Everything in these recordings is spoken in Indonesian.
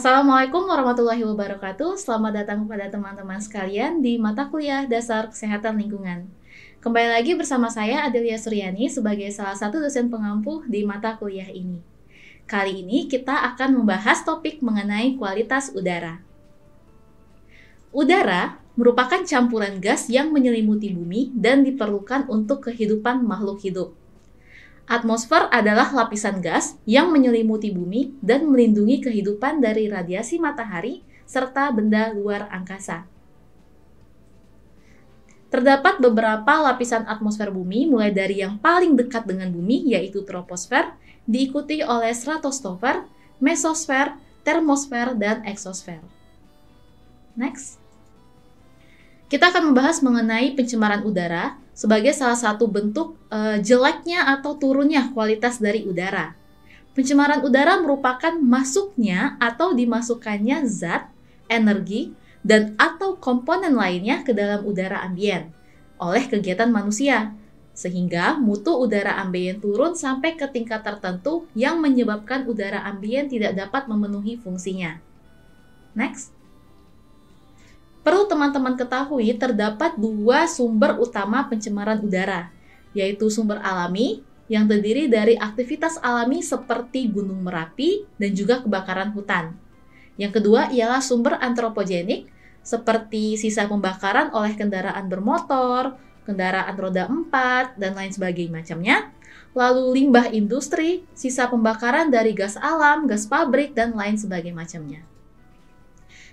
Assalamualaikum warahmatullahi wabarakatuh. Selamat datang kepada teman-teman sekalian di mata kuliah Dasar Kesehatan Lingkungan. Kembali lagi bersama saya Adelia Suryani sebagai salah satu dosen pengampu di mata kuliah ini. Kali ini kita akan membahas topik mengenai kualitas udara. Udara merupakan campuran gas yang menyelimuti bumi dan diperlukan untuk kehidupan makhluk hidup. Atmosfer adalah lapisan gas yang menyelimuti bumi dan melindungi kehidupan dari radiasi matahari serta benda luar angkasa. Terdapat beberapa lapisan atmosfer bumi, mulai dari yang paling dekat dengan bumi, yaitu troposfer, diikuti oleh stratosfer, mesosfer, termosfer, dan eksosfer. Next. Kita akan membahas mengenai pencemaran udara sebagai salah satu bentuk jeleknya atau turunnya kualitas dari udara. Pencemaran udara merupakan masuknya atau dimasukkannya zat, energi, dan atau komponen lainnya ke dalam udara ambien oleh kegiatan manusia, sehingga mutu udara ambien turun sampai ke tingkat tertentu yang menyebabkan udara ambien tidak dapat memenuhi fungsinya. Next. Perlu teman-teman ketahui terdapat dua sumber utama pencemaran udara, yaitu sumber alami yang terdiri dari aktivitas alami seperti Gunung Merapi dan juga kebakaran hutan. Yang kedua ialah sumber antropogenik seperti sisa pembakaran oleh kendaraan bermotor, kendaraan roda 4, dan lain sebagainya macamnya. Lalu limbah industri, sisa pembakaran dari gas alam, gas pabrik, dan lain sebagainya macamnya.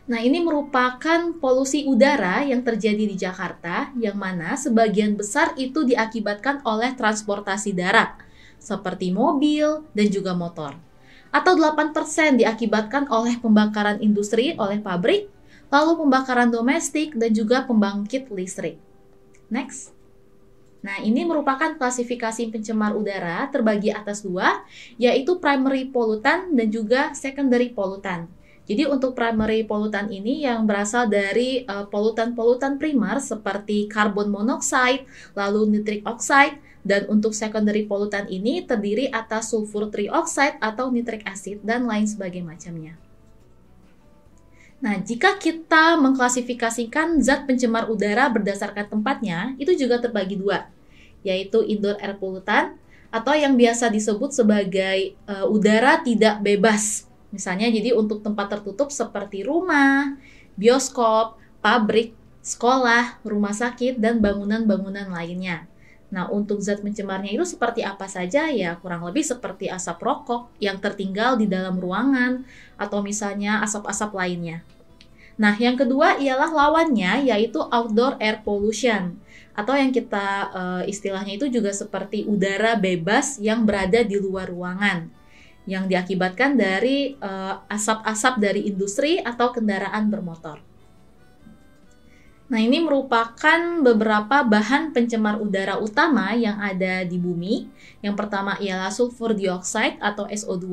Nah, ini merupakan polusi udara yang terjadi di Jakarta, yang mana sebagian besar itu diakibatkan oleh transportasi darat, seperti mobil dan juga motor. Atau 8% diakibatkan oleh pembakaran industri oleh pabrik, lalu pembakaran domestik dan juga pembangkit listrik. Next. Nah, ini merupakan klasifikasi pencemar udara terbagi atas dua, yaitu primary pollutant dan juga secondary pollutant. Jadi untuk primary polutan ini yang berasal dari polutan-polutan primer seperti karbon monoksida, lalu nitric oxide, dan untuk secondary polutan ini terdiri atas sulfur trioxide atau nitric acid dan lain sebagainya macamnya. Nah, jika kita mengklasifikasikan zat pencemar udara berdasarkan tempatnya, itu juga terbagi dua, yaitu indoor air pollutant atau yang biasa disebut sebagai udara tidak bebas. Misalnya jadi untuk tempat tertutup seperti rumah, bioskop, pabrik, sekolah, rumah sakit, dan bangunan-bangunan lainnya. Nah, untuk zat pencemarnya itu seperti apa saja? Ya, kurang lebih seperti asap rokok yang tertinggal di dalam ruangan, atau misalnya asap-asap lainnya. Nah, yang kedua ialah lawannya, yaitu outdoor air pollution, atau yang kita istilahnya itu juga seperti udara bebas yang berada di luar ruangan, yang diakibatkan dari asap-asap dari industri atau kendaraan bermotor. Nah, ini merupakan beberapa bahan pencemar udara utama yang ada di bumi. Yang pertama ialah sulfur dioksida atau SO2,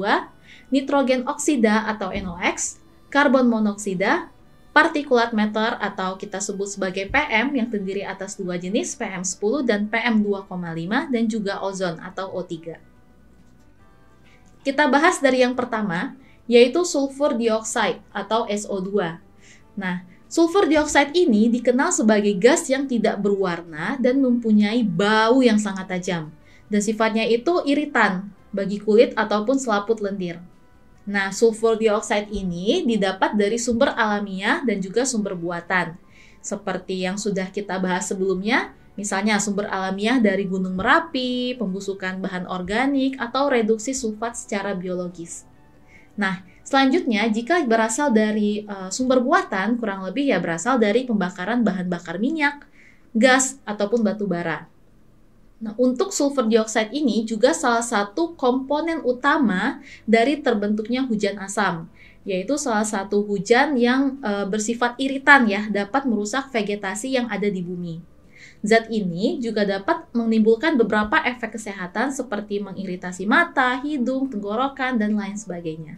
nitrogen oksida atau NOx, karbon monoksida, partikulat matter atau kita sebut sebagai PM yang terdiri atas dua jenis, PM10 dan PM2,5, dan juga ozon atau O3. Kita bahas dari yang pertama, yaitu sulfur dioksida atau SO2. Nah, sulfur dioksida ini dikenal sebagai gas yang tidak berwarna dan mempunyai bau yang sangat tajam. Dan sifatnya itu iritan bagi kulit ataupun selaput lendir. Nah, sulfur dioksida ini didapat dari sumber alamiah dan juga sumber buatan. Seperti yang sudah kita bahas sebelumnya, misalnya sumber alamiah dari Gunung Merapi, pembusukan bahan organik, atau reduksi sulfat secara biologis. Nah, selanjutnya jika berasal dari sumber buatan, kurang lebih ya berasal dari pembakaran bahan bakar minyak, gas, ataupun batu bara. Nah, untuk sulfur dioksida ini juga salah satu komponen utama dari terbentuknya hujan asam, yaitu salah satu hujan yang bersifat iritan ya, dapat merusak vegetasi yang ada di bumi. Zat ini juga dapat menimbulkan beberapa efek kesehatan seperti mengiritasi mata, hidung, tenggorokan, dan lain sebagainya.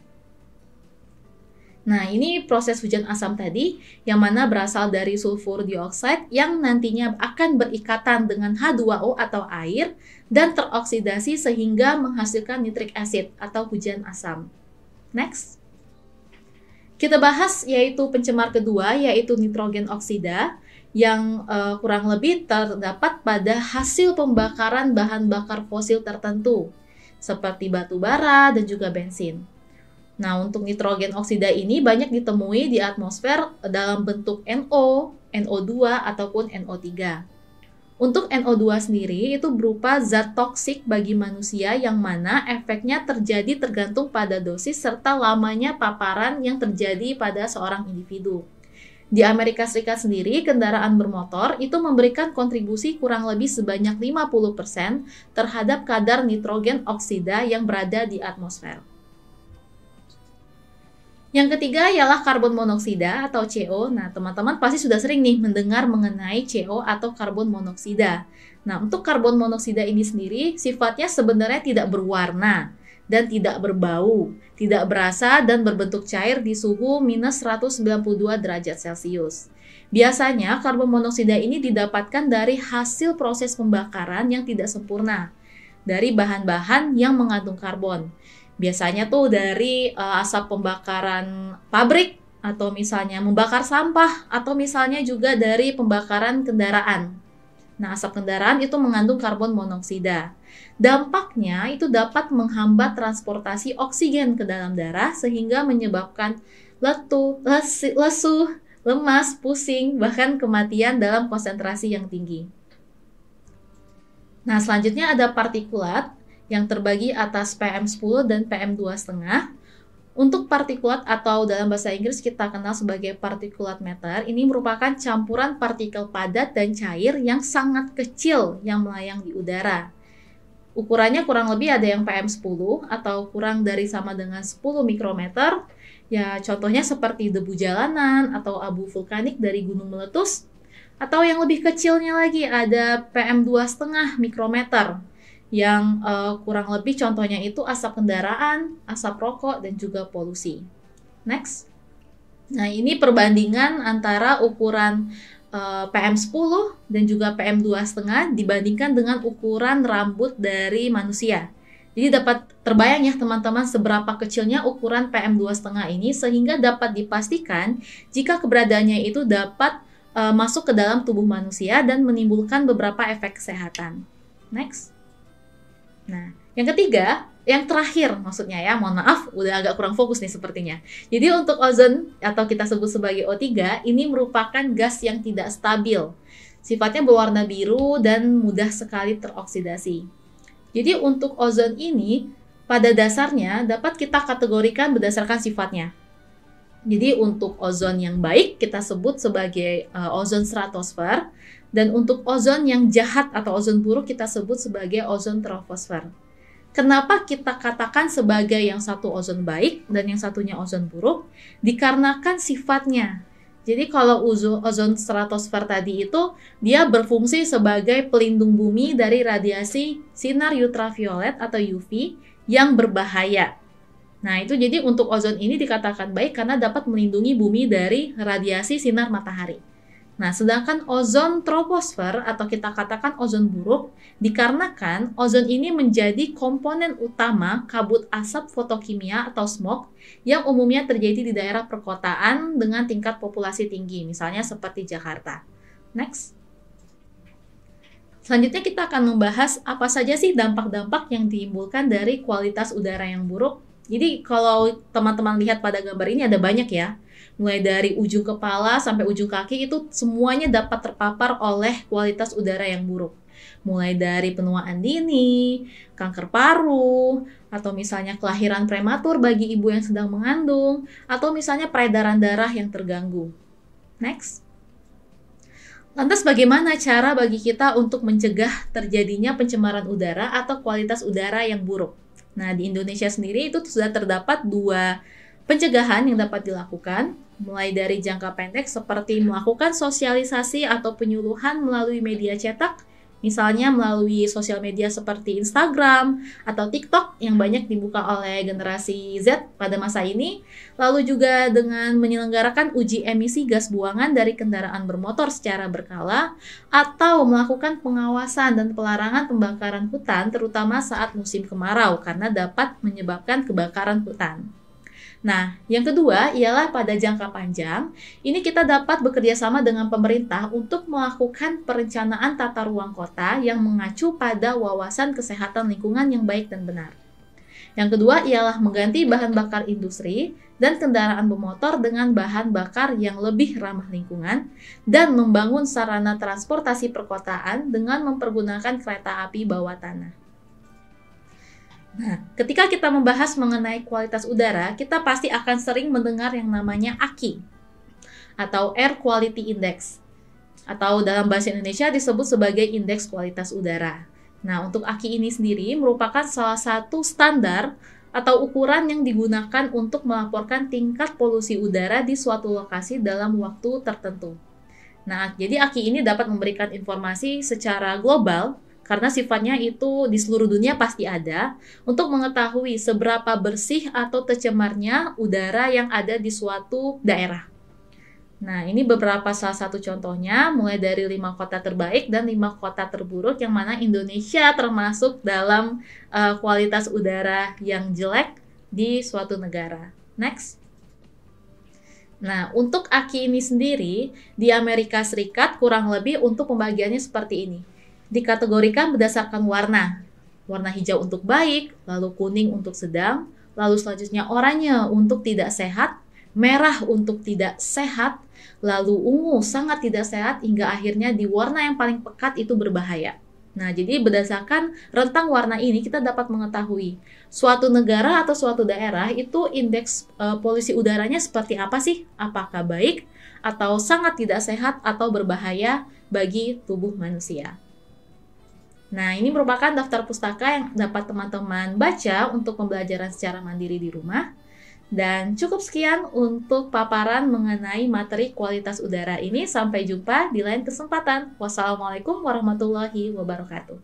Nah, ini proses hujan asam tadi yang mana berasal dari sulfur dioksida yang nantinya akan berikatan dengan H2O atau air dan teroksidasi sehingga menghasilkan nitric acid atau hujan asam. Next. Kita bahas yaitu pencemar kedua, yaitu nitrogen oksida, yang kurang lebih terdapat pada hasil pembakaran bahan bakar fosil tertentu, seperti batu bara dan juga bensin. Nah, untuk nitrogen oksida ini banyak ditemui di atmosfer dalam bentuk NO, NO2, ataupun NO3. Untuk NO2 sendiri itu berupa zat toksik bagi manusia yang mana efeknya terjadi tergantung pada dosis serta lamanya paparan yang terjadi pada seorang individu. Di Amerika Serikat sendiri, kendaraan bermotor itu memberikan kontribusi kurang lebih sebanyak 50% terhadap kadar nitrogen oksida yang berada di atmosfer. Yang ketiga ialah karbon monoksida atau CO. Nah, teman-teman pasti sudah sering nih mendengar mengenai CO atau karbon monoksida. Nah, untuk karbon monoksida ini sendiri sifatnya sebenarnya tidak berwarna dan tidak berbau, tidak berasa dan berbentuk cair di suhu minus 192 derajat Celcius. Biasanya karbon monoksida ini didapatkan dari hasil proses pembakaran yang tidak sempurna, dari bahan-bahan yang mengandung karbon. Biasanya tuh dari asap pembakaran pabrik, atau misalnya membakar sampah, atau misalnya juga dari pembakaran kendaraan. Nah, asap kendaraan itu mengandung karbon monoksida. Dampaknya itu dapat menghambat transportasi oksigen ke dalam darah sehingga menyebabkan lesu, lemas, pusing, bahkan kematian dalam konsentrasi yang tinggi. Nah, selanjutnya ada partikulat yang terbagi atas PM10 dan PM2,5. Untuk partikulat atau dalam bahasa Inggris kita kenal sebagai particulate matter, ini merupakan campuran partikel padat dan cair yang sangat kecil yang melayang di udara. Ukurannya kurang lebih ada yang PM10 atau kurang dari sama dengan 10 mikrometer. Ya, contohnya seperti debu jalanan atau abu vulkanik dari gunung meletus. Atau yang lebih kecilnya lagi ada PM2,5 mikrometer. Yang kurang lebih contohnya itu asap kendaraan, asap rokok, dan juga polusi. Next. Nah, ini perbandingan antara ukuran PM10 dan juga PM2,5 dibandingkan dengan ukuran rambut dari manusia. Jadi dapat terbayang ya teman-teman seberapa kecilnya ukuran PM2,5 ini sehingga dapat dipastikan jika keberadaannya itu dapat masuk ke dalam tubuh manusia dan menimbulkan beberapa efek kesehatan. Next. Nah, yang ketiga, yang terakhir maksudnya ya, mohon maaf, udah agak kurang fokus nih sepertinya. Jadi untuk ozon atau kita sebut sebagai O3, ini merupakan gas yang tidak stabil. Sifatnya berwarna biru dan mudah sekali teroksidasi. Jadi untuk ozon ini, pada dasarnya dapat kita kategorikan berdasarkan sifatnya. Jadi untuk ozon yang baik kita sebut sebagai ozon stratosfer. Dan untuk ozon yang jahat atau ozon buruk kita sebut sebagai ozon troposfer. Kenapa kita katakan sebagai yang satu ozon baik dan yang satunya ozon buruk? Dikarenakan sifatnya. Jadi kalau ozon stratosfer tadi itu dia berfungsi sebagai pelindung bumi dari radiasi sinar ultraviolet atau UV yang berbahaya. Nah, itu jadi untuk ozon ini dikatakan baik karena dapat melindungi bumi dari radiasi sinar matahari. Nah, sedangkan ozon troposfer atau kita katakan ozon buruk dikarenakan ozon ini menjadi komponen utama kabut asap fotokimia atau smog yang umumnya terjadi di daerah perkotaan dengan tingkat populasi tinggi, misalnya seperti Jakarta. Next. Selanjutnya kita akan membahas apa saja sih dampak-dampak yang ditimbulkan dari kualitas udara yang buruk. Jadi kalau teman-teman lihat pada gambar ini ada banyak ya. Mulai dari ujung kepala sampai ujung kaki itu semuanya dapat terpapar oleh kualitas udara yang buruk. Mulai dari penuaan dini, kanker paru, atau misalnya kelahiran prematur bagi ibu yang sedang mengandung, atau misalnya peredaran darah yang terganggu. Next. Lantas bagaimana cara bagi kita untuk mencegah terjadinya pencemaran udara atau kualitas udara yang buruk? Nah, di Indonesia sendiri itu sudah terdapat 2 pencegahan yang dapat dilakukan, mulai dari jangka pendek seperti melakukan sosialisasi atau penyuluhan melalui media cetak, misalnya melalui sosial media seperti Instagram atau TikTok yang banyak dibuka oleh generasi Z pada masa ini, lalu juga dengan menyelenggarakan uji emisi gas buangan dari kendaraan bermotor secara berkala, atau melakukan pengawasan dan pelarangan pembakaran hutan terutama saat musim kemarau karena dapat menyebabkan kebakaran hutan. Nah, yang kedua ialah pada jangka panjang, ini kita dapat bekerja sama dengan pemerintah untuk melakukan perencanaan tata ruang kota yang mengacu pada wawasan kesehatan lingkungan yang baik dan benar. Yang kedua ialah mengganti bahan bakar industri dan kendaraan bermotor dengan bahan bakar yang lebih ramah lingkungan dan membangun sarana transportasi perkotaan dengan mempergunakan kereta api bawah tanah. Nah, ketika kita membahas mengenai kualitas udara, kita pasti akan sering mendengar yang namanya AQI atau Air Quality Index, atau dalam bahasa Indonesia disebut sebagai Indeks Kualitas Udara. Nah, untuk AQI ini sendiri merupakan salah satu standar atau ukuran yang digunakan untuk melaporkan tingkat polusi udara di suatu lokasi dalam waktu tertentu. Nah, jadi AQI ini dapat memberikan informasi secara global karena sifatnya itu di seluruh dunia pasti ada, untuk mengetahui seberapa bersih atau tercemarnya udara yang ada di suatu daerah. Nah, ini beberapa salah satu contohnya, mulai dari 5 kota terbaik dan 5 kota terburuk, yang mana Indonesia termasuk dalam kualitas udara yang jelek di suatu negara. Next. Nah, untuk AQI ini sendiri, di Amerika Serikat kurang lebih untuk pembagiannya seperti ini. Dikategorikan berdasarkan warna. Warna hijau untuk baik, lalu kuning untuk sedang, lalu selanjutnya oranye untuk tidak sehat, merah untuk tidak sehat, lalu ungu sangat tidak sehat, hingga akhirnya di warna yang paling pekat itu berbahaya. Nah, jadi berdasarkan rentang warna ini kita dapat mengetahui suatu negara atau suatu daerah itu indeks polusi udaranya seperti apa sih? Apakah baik atau sangat tidak sehat atau berbahaya bagi tubuh manusia. Nah, ini merupakan daftar pustaka yang dapat teman-teman baca untuk pembelajaran secara mandiri di rumah. Dan cukup sekian untuk paparan mengenai materi kualitas udara ini. Sampai jumpa di lain kesempatan. Wassalamualaikum warahmatullahi wabarakatuh.